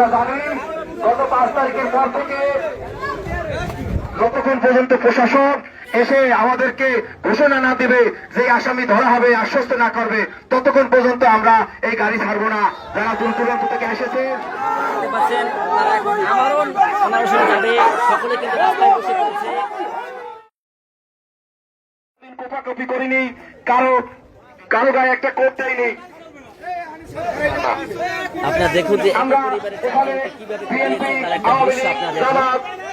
আমরা জানি গত 5 তারিখের পর থেকে যতক্ষণ পর্যন্ত প্রশাসন এসে আমাদেরকে ঘোষণা না দেবে যে আসামি ধরা হবে, আশ্বস্ত না করবে, ততক্ষণ পর্যন্ত আমরা এই গাড়ি ছাড়বো না। যারা দূর দূরান্ত থেকে এসেছে কোপাকপি করিনি, কারো কারো গায়ে একটা কোট দেয়নি। আপনারা দেখুন যে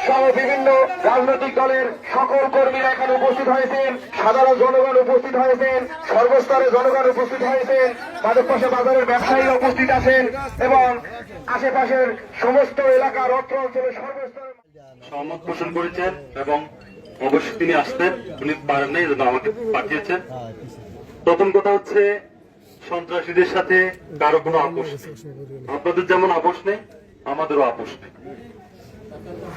সহ বিভিন্ন রাজনৈতিক দলের সকল কর্মীরা এখানে উপস্থিত হয়েছেন, সাধারণ জনগণ উপস্থিত হয়েছেন, সর্বস্তরের জনগণ উপস্থিত হয়েছেন, মাদকপাশা বাজারের ব্যবসায়ীরা উপস্থিত আছেন এবং আশেপাশের সমস্ত এলাকার অর্থ অঞ্চলের সর্বস্তরের সহমত পোষণ করেছেন এবং অবশ্যই তিনি আসতেন, উনি পারেন নাই, আমাকে পাঠিয়েছেন। প্রথম কথা হচ্ছে সন্ত্রাসীদের সাথে কারো কোনো আপোষ নেই। আপনাদের যেমন আপোষ নেই, আমাদেরও আপোষ নেই।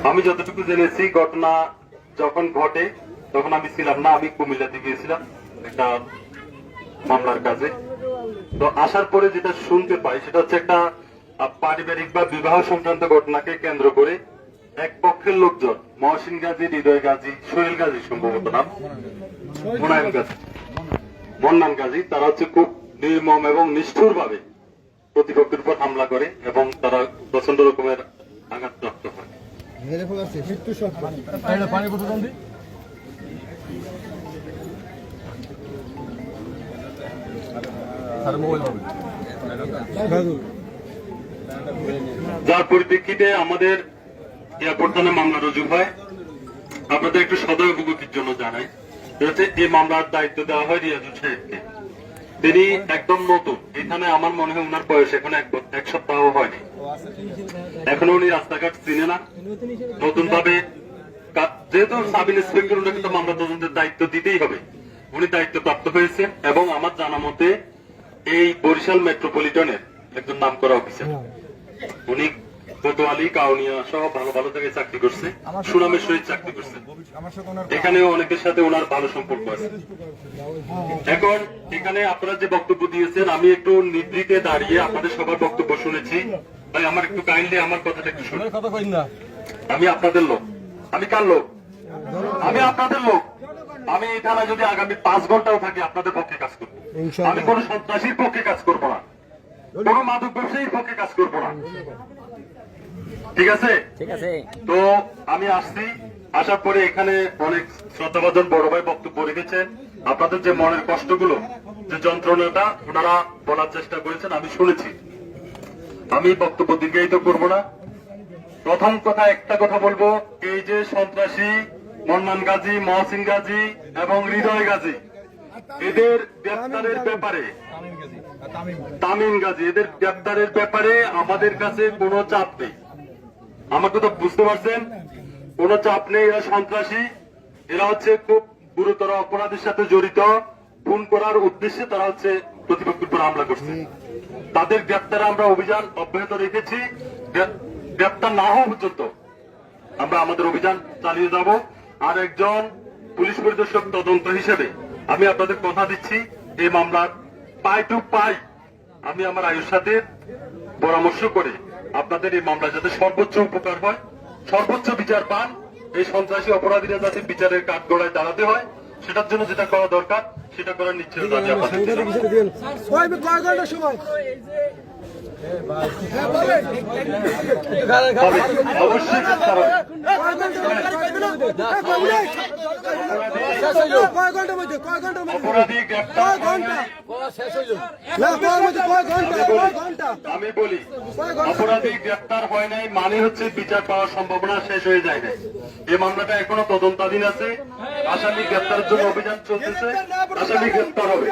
আমি যতটুকু জেনেছি, ঘটনা যখন ঘটে তখন আমি ছিলাম না, আমি কুমিল্লাতে গিয়েছিলাম একটা মামলার কাজে। তো আসার পরে যেটা শুনতে পাই সেটা হচ্ছে একটা পারিবারিক বা বিবাহ সংক্রান্ত ঘটনাকে কেন্দ্র করে এক পক্ষের লোকজন, মহসিন গাজী, হৃদয় গাজী, সোহেল গাজী সম্ভবত নাম, মন্নান গাজী, তারা হচ্ছে খুব নির্মম এবং নিষ্ঠুর ভাবে প্রতিপক্ষের উপর হামলা করে এবং তারা প্রচন্ড রকমের আঘাতপ্রাপ্ত হয়। যার পরিপ্রেক্ষিতে আমাদের এয়ারপোর্ট থানায় মামলা রুজু হয়। আপনাদের একটু সদয় অবগতির জন্য জানাই, এই মামলার দায়িত্ব দেওয়া হয় রিয়াজুল সাহেবকে। তিনি একদম নতুন এখানে, আমার মনে হয় ওনার বয়স এখন 1 সপ্তাহ হয়নি, এখনো উনি রাস্তাঘাট চিনে না। নতুন ভাবে যেহেতু সাব ইন্সপেক্টর, উনাকে তো মামলা তদন্তের দায়িত্ব দিতেই হবে, উনি দায়িত্ব প্রাপ্ত হয়েছে এবং আমার জানা মতে এই বরিশাল মেট্রোপলিটনের একজন নাম করা অফিসার। উনি কোতোয়ালি, কাউনিয়া সহ ভালো ভালো জায়গায় চাকরি করছে, সুনামের সহিত চাকরি করছে। এখানেও অনেকের সাথে ওনার ভালো সম্পর্ক আছে। এখন এখানে আপনারা যে বক্তব্য দিয়েছেন, আমি একটু নিবৃতে দাঁড়িয়ে আপনাদের সবার বক্তব্য শুনেছি। তাই আমার একটু কাইন্ডলি আমার কথাটা একটু শুনুন। আমি আপনাদের লোক। আমি কার লোক? আমি আপনাদের লোক। আমি এই থানায় যদি আগামী 5 ঘন্টাও থাকি আপনাদের পক্ষে কাজ করবো। আমি কোন সন্ত্রাসীর পক্ষে কাজ করবো না, কোন মাদক ব্যবসায়ীর পক্ষে কাজ করবো না। ঠিক আছে? তো আমি আসছি, আসার পরে এখানে অনেক শ্রদ্ধাভাজন বড় ভাই বক্তব্য রেখেছেন। আপনাদের যে মনের কষ্টগুলো, যে যন্ত্রণাটা ওনারা বলার চেষ্টা করেছেন, আমি শুনেছি। আমি বক্তব্য দীর্ঘায়িত করবো না। প্রথম কথা, একটা কথা বলবো, এই যে সন্ত্রাসী মন্নান গাজী, মহসিন গাজী এবং হৃদয় গাজী, এদের গ্রেপ্তারের ব্যাপারে, তামিম গাজী, এদের গ্রেপ্তারের ব্যাপারে আমাদের কাছে কোনো চাপ নেই। আমাকে তো বুঝতে পারছেন, কোনো চাপ নেই। এরা সন্ত্রাসী, এরা হচ্ছে খুব গুরুতর অপরাধের সাথে জড়িত, খুন করার উদ্দেশ্যে তারা হচ্ছে প্রতিপক্ষের উপর হামলা করছে। তাদের গ্রেপ্তারে আমরা অভিযান অব্যাহত রেখেছি। গ্রেপ্তার না হওয়া পর্যন্ত আমরা আমাদের অভিযান চালিয়ে যাব। আর একজন পুলিশ পরিদর্শক তদন্ত হিসেবে আমি আপনাদের কথা দিচ্ছি, এই মামলার পাই টু পাই আমি আমার আয়ুর সাথে পরামর্শ করে আপনাদের এই মামলা যাতে সর্বোচ্চ উপকার হয়, সর্বোচ্চ বিচার পান, এই সন্ত্রাসী অপরাধীরা যাতে বিচারের কাঠগড়ায় দাঁড়াতে হয়, সেটার জন্য যেটা করা দরকার সেটা করার নিশ্চয়তা আমি আপনাদের অবশ্যই চেষ্টা হবে। আমি বলি, অপরাধী গ্রেপ্তার হয় নাই মানে হচ্ছে বিচার পাওয়ার সম্ভাবনা শেষ হয়ে যায় নাই। এই মামলাটা এখনো তদন্তাধীন আছে, আসামি গ্রেপ্তারের জন্য অভিযান চলতেছে, আসামি গ্রেপ্তার হবে।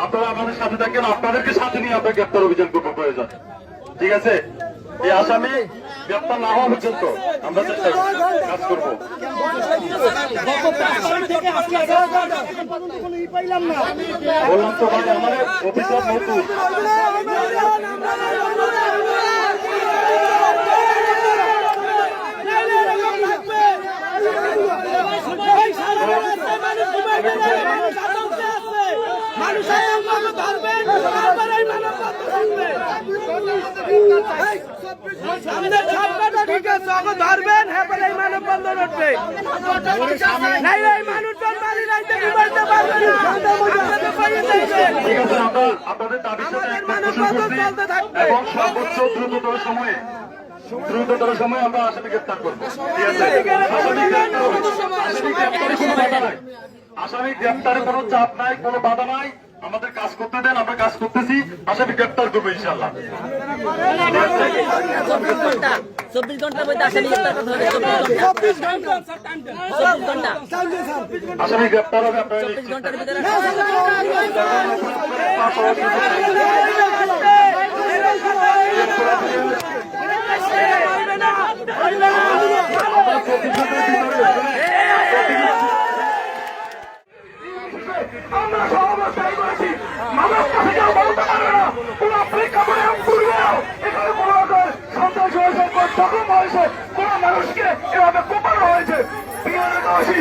আপনারা আমাদের সাথে থাকেন, আপনাদেরকে সাথে নিয়ে আমরা গ্রেপ্তার অভিযান করবো প্রয়োজন। ঠিক আছে? এই আসামি গ্রেপ্তার না হওয়া পর্যন্ত আমরা চেষ্টা কাজ করবো। বললাম তো ভাই, আমাদের অফিসার নতুন, মানুষ আমাদের সবকটা ঢুকে চক ধরবেন হ্যাঁ বলে এই মানববন্ধন উঠবে নাই এই মানুষজন বাড়ি রাইতে কি বলতে পারবে না আপনাদের বাড়ি যাইবেন ঠিক আছে, আমরা আপনাদের দাবির সাথে আমাদের একমত পোষণ মানববন্ধন করছি চলতে থাকবে। এবং সর্বোচ্চ দ্রুততর সময়ে আমরা আসামি গ্রেপ্তার করবো। ঠিক আছে, আসামি গ্রেপ্তারে কোনো চাপ নাই, কোনো বাধা নাই। আমাদের কাজ করতে দেন, আমরা কাজ করতেছি, আসামি গ্রেপ্তার করবো ইনশাল্লাহ। 24 ঘন্টার মধ্যে আসামি গ্রেপ্তার করতে হবে। 24 ঘন্টা আসামি গ্রেপ্তার হবে, আপনারা 24 ঘন্টার ভিতরে আমরা সমাবেশ করেছি, মানুষ কাছে কেউ বলতে পারে না, কোন অপেক্ষা করে পূর্বেও এখানে কোন রকম সন্ত্রাস হয়েছে, কোন জখম হয়েছে, কোন মানুষকে এভাবে কোপানো হয়েছে। প্রিয় দেশবাসী,